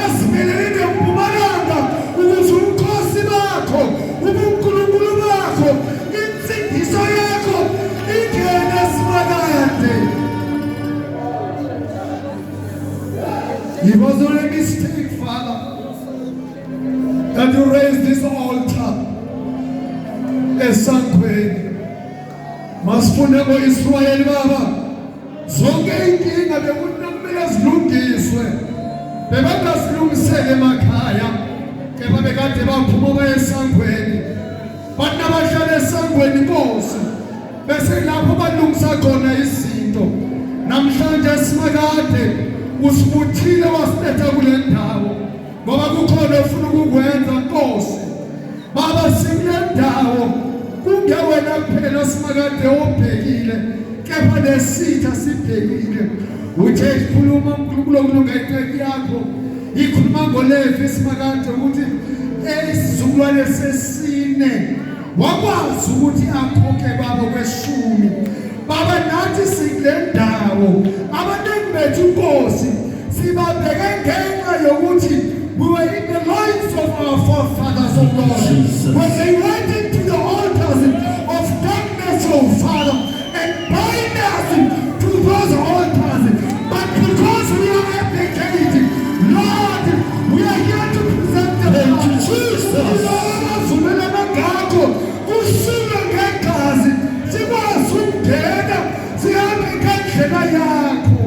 C: ezimelene neMpumalanga ukuze uNkosi bakho ubuNkulunkulu bakho insindiso yakho ingene simakade. It was not a mistake, Father, that you raised this altar esangweni. Masifune ngoIsrayeli Baba zonke inkinga bekunomela zilungiswe. Bebangasilungisele emakhaya kepha bekade baphuma bayesangweni. Bantu abahlala esangweni Nkosi bese lapho balungisa khona izinto. Namhlanje simakade usibuthile wasiletha kule ndawo ngoba kukhona ufuna ukukwenza Nkosi. Baba sikule ndawo kungewena kuphela simakade obhekile kepha nesitha sibhekile. Uthe ikhuluma uNkulunkulu okulunga icebo yakho ikhuluma ngoLevi simakade ukuthi isizukulwane sesine wakwazi ukuthi akhokhe Baba kweshumi. Baba nathi sikule ndawo abaningi bethu Nkosi sibabheke ngenxa yokuthi we were in the lives of our forefathers, oh Lord, when they went into the altars of darkness, oh Father, and bind us to those altars. But because we are abdicating, Lord, we are here to present the Lord Jesus. Usuke ngegazi sikwazi ukungena sihambe ngendlela yakho.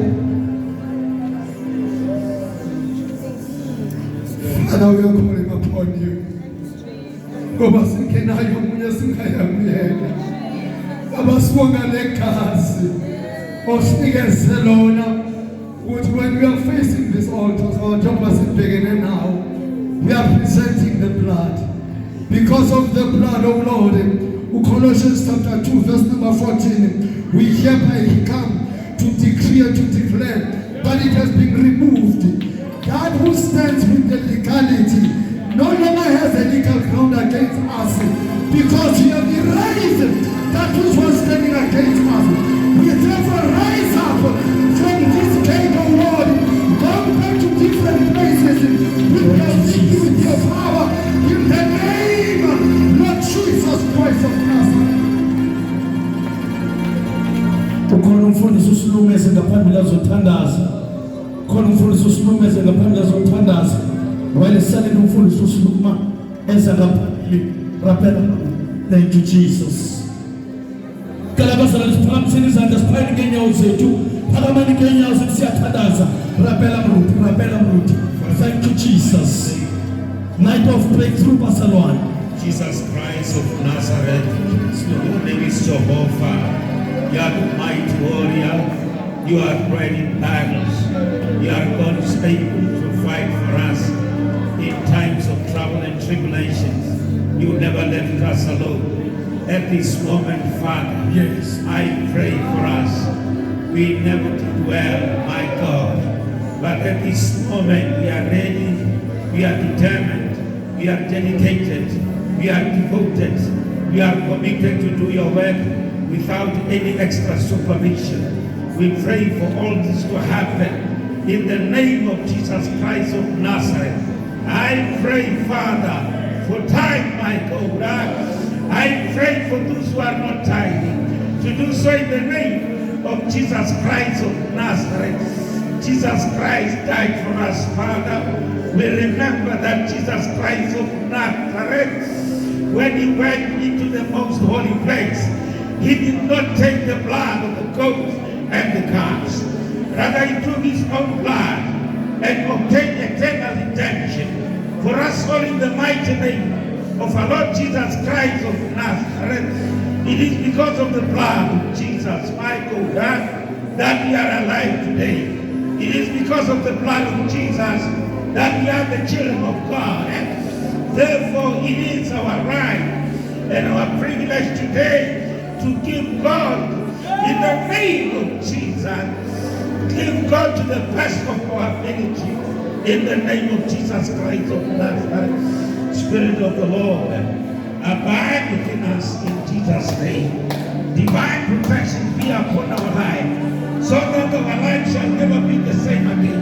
C: Father, we are calling upon you. Ngoba singenayo omunye singayamyeka. Baba sibonga legazi osinikeze lona ukuthi when we are facing this altar, our job is begin now. We are presenting the blood. Because of the blood of Lord, Colossians chapter 2 verse number 14, we hereby come to decree and to declare that it has been removed. God who stands with the legality no longer has a legal ground against us because we have erased that which was standing against us. We therefore rise up from this gate, O Lord, go back to different places with your power in the name of Lord Jesus Christ of Nazareth.
A: Ukhona umfundisi usilungise ngaphambili azothandaza. Ukhona umfundisi usilungise ngaphambili azothandaza. While selling umfundisi usiluma eza ngaphambili rapela. Thank you Jesus. Kalabazana isiphakamiseni izandla siphayini ngenyawo zethu. Phakamani ngenyawo zethu siyathandaza. Rapela mruti. Thank you Jesus. Night of breakthrough Barcelona.
D: Jesus Christ of Nazareth, your name is Jehovah. You are the mighty warrior. You are great in battles. You are God who is able to fight for us in times of trouble and tribulations. You never left us alone. At this moment, Father,
A: Yes.
D: I pray for us. We never did well, my God. But at this moment, we are ready. We are determined. We are dedicated. We are devoted. We are committed to do your work without any extra supervision. We pray for all this to happen in the name of Jesus Christ of Nazareth. I pray, Father, for time, my God. I pray for those who are not tithing to do so in the name of Jesus Christ of Nazareth. Jesus Christ died for us, Father. We remember that Jesus Christ of Nazareth, when he went into the most holy place, He did not take the blood of the goats and the calves. Rather, he took his own blood and obtained eternal redemption for us all in the mighty name of our Lord Jesus Christ of Nazareth. It is because of the blood of Jesus, my God, that we are alive today. It is because of the blood of Jesus that we are the children of God. Therefore, it is our right and our privilege today to give God in the name of Jesus. Give God to the best of our ability in the name of Jesus Christ of Nazareth. Spirit of the Lord, abide within us in Jesus' name. Divine protection be upon our life, so that our life shall never be the same again.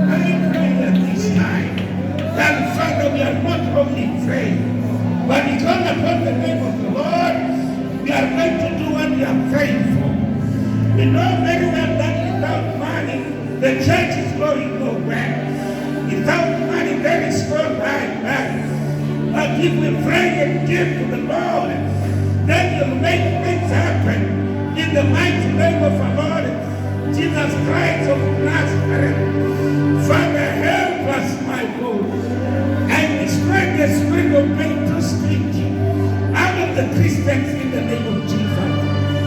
D: I pray at this time that, Father, we are not only praying, but we call upon the name of the Lord. We are going to do what we are praying for. We know very well that without money, the church is going nowhere. Without money, there is no right back. But if we pray and give to the Lord, then you'll make things happen in the mighty name of our Lord Jesus Christ of Nazareth. Father, help us, my God, and destroy the spirit of being too stingy out of the Christians in the name of Jesus.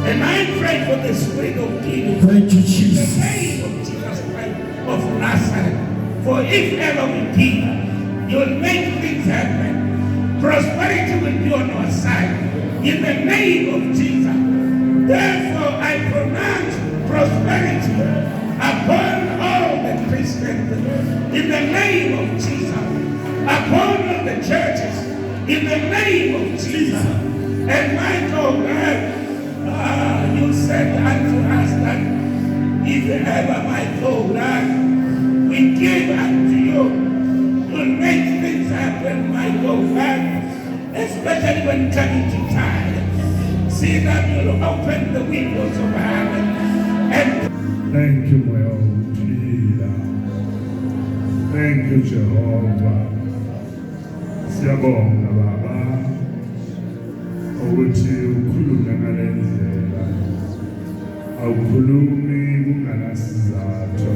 D: And I pray for the spirit of giving.
C: Thank you,
D: In the
C: Jesus.
D: name of Jesus Christ of Nazareth. For if ever we give, you'll make things happen. Prosperity will be on our side. In the name of Jesus. Therefore, I pronounce prosperity upon all the Christians. In the name of Jesus. Upon all the churches. In the name of Jesus. And my God, you said unto us that if ever, my God, we give unto you, you'll make things happen, my God, especially when coming to time. See that you'll open the windows of heaven and
E: Thank you, my own Jesus. Thank you, Jehovah. Siyabonga Baba ukuthi ukhulume ngale ndlela. Awukhulumi kunganasizathu.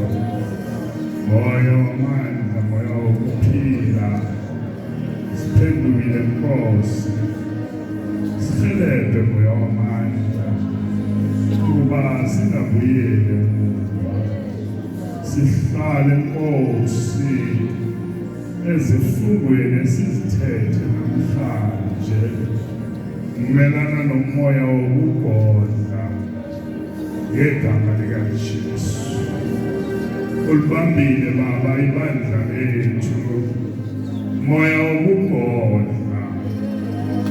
E: Moya wamandla, moya wokuphila. Siphendukile Nkosi. Sihelebhe moya wamandla. Kuba singabuyeli emuva. Sihlale Nkosi ezifungweni esizithethe namhlanje. Melana nomoya wokugodla ngegama likaJesu. Ulibambile Baba ibandla lethu. Moya wokugodla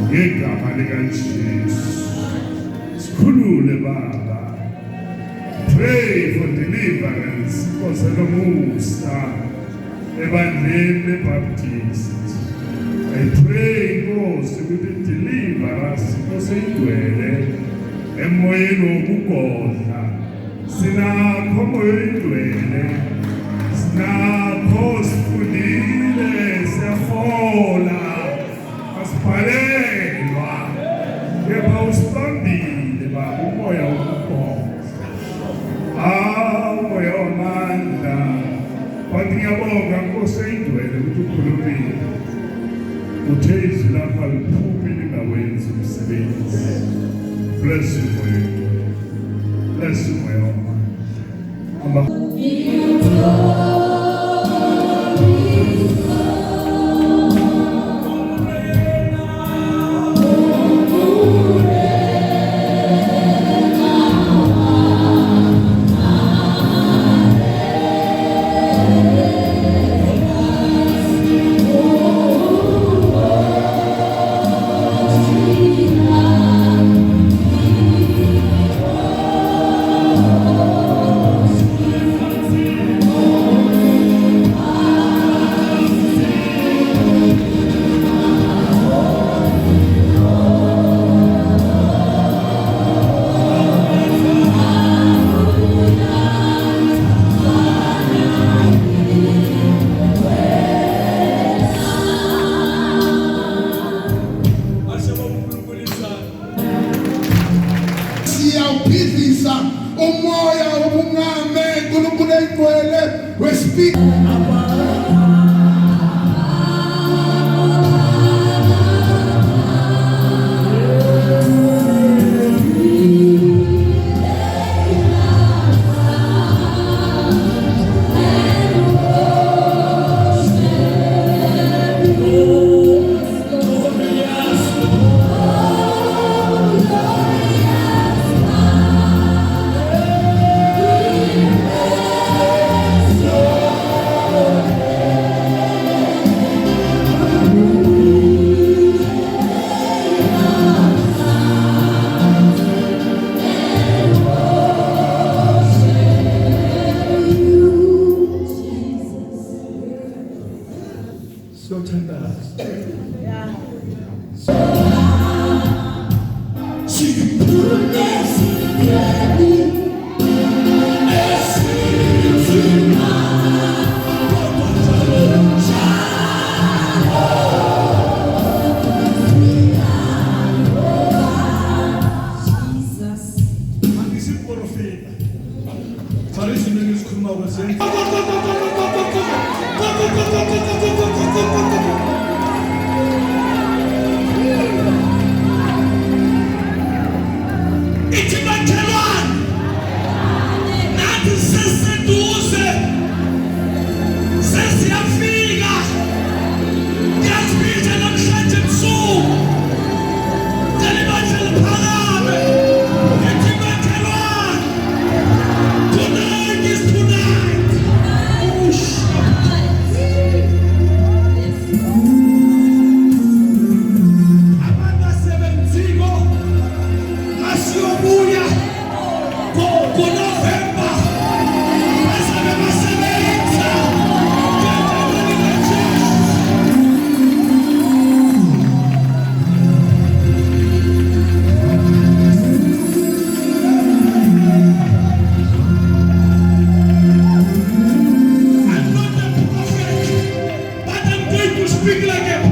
E: ngegama likaJesu. Sikhulule Baba. Pray for deliverance. Nkosela umusa ebandleni leBaptist. I pray Nkosi ukuthi deliver us Nkosi indwele emoyeni wokugodla. Sinakho moya indwele. Sinakho sifundile siyafola. Asiphalelwa. Kepha usibambile Baba umoya wokugodla. Moya wamandla. Kanti ngiyabonga Nkosi indwele ukuthi ukhulumile. Uthe izwi lakho aliphuphi lingawenzi umsebenzi. Bless you, moya indwele. Bless you, moya wamandla.
C: speak.
E: Speak like a